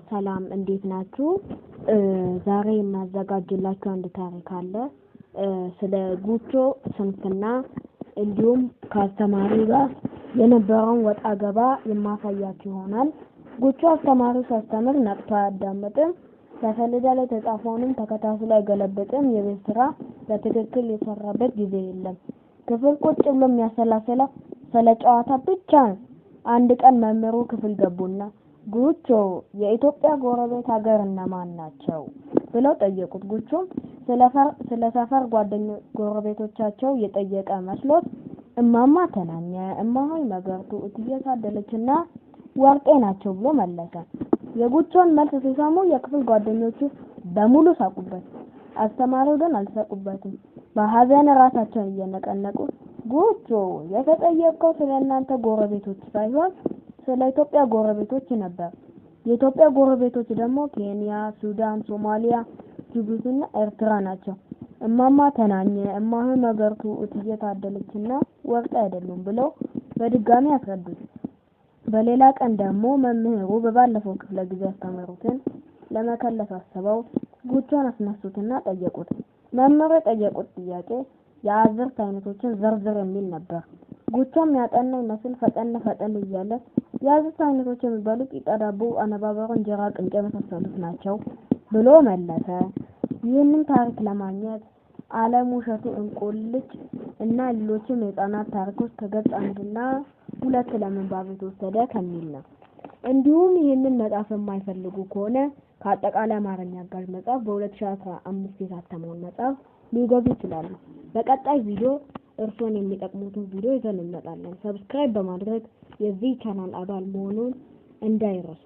ሰላም እንዴት ናችሁ? ዛሬ የማዘጋጅላችሁ አንድ ታሪክ አለ። ስለ ጉቾ ስንፍና እንዲሁም ከአስተማሪው ጋር የነበረውን ወጣ ገባ የማሳያችሁ ይሆናል። ጉቾ አስተማሪው ሲያስተምር ነቅቶ አያዳምጥም። በሰሌዳ ላይ የተጻፈውንም ተከታትሎ አይገለብጥም። የቤት ስራ በትክክል የሰራበት ጊዜ የለም። ክፍል ቁጭ ብሎ የሚያሰላስለው ስለ ጨዋታ ብቻ ነው። አንድ ቀን መምህሩ ክፍል ገቡና ጉቾ የኢትዮጵያ ጎረቤት ሀገር እነማን ናቸው ብለው ጠየቁት። ጉቾም ስለ ሰፈር ጎረቤቶቻቸው የጠየቀ መስሎት እማማ ተናኘ፣ እማሆይ መገርቱ፣ እትዬ ታደለችና ወርቄ ናቸው ብሎ መለሰ። የጉቾን መልስ ሲሰሙ የክፍል ጓደኞቹ በሙሉ ሳቁበት። አስተማሪው ግን አልሳቁበትም። በሐዘን ራሳቸውን እየነቀነቁ ጉቾ የተጠየቀው ስለእናንተ ጎረቤቶች ሳይሆን ስለ ኢትዮጵያ ጎረቤቶች ነበር። የኢትዮጵያ ጎረቤቶች ደግሞ ኬንያ፣ ሱዳን፣ ሶማሊያ፣ ጅቡቲና ኤርትራ ናቸው። እማማ ተናኘ፣ እማሆይ መገርቱ፣ እትዬ ታደለችና ወርቄ አይደሉም ብለው በድጋሚ አስረዱት። በሌላ ቀን ደግሞ መምህሩ በባለፈው ክፍለ ጊዜ ያስተማሩትን ለመከለስ አስበው ጉቾን አስነሱትና ጠየቁት። መምህሩ የጠየቁት ጥያቄ የአዝርዕት አይነቶችን ዘርዝር የሚል ነበር። ጉቾም ያጠና ይመስል ፈጠን እያለ የአዝርዕት አይነቶች የሚባሉት ቂጣ፣ ዳቦ፣ አነባበሮ፣ እንጀራ፣ ቅንጨ የመሳሰሉት ናቸው ብሎ መለሰ። ይህንን ታሪክ ለማግኘት አለሙ እሸቱ እንቆልጭ እና ሌሎችም የህፃናት ታሪኮች ከገጽ 1 እና 2 ለምንባብ የተወሰደ ከሚል ነው። እንዲሁም ይህንን መጽሐፍ የማይፈልጉ ከሆነ ከአጠቃላይ አማርኛ አጋዥ መጽሐፍ በ2015 የታተመውን መጽሐፍ ሊገዙ ይችላሉ። በቀጣይ ቪዲዮ እርስዎን የሚጠቅሙትን ቪዲዮ ይዘን እንመጣለን። ሰብስክራይብ በማድረግ የዚህ ቻናል አባል መሆኑን እንዳይረሱ።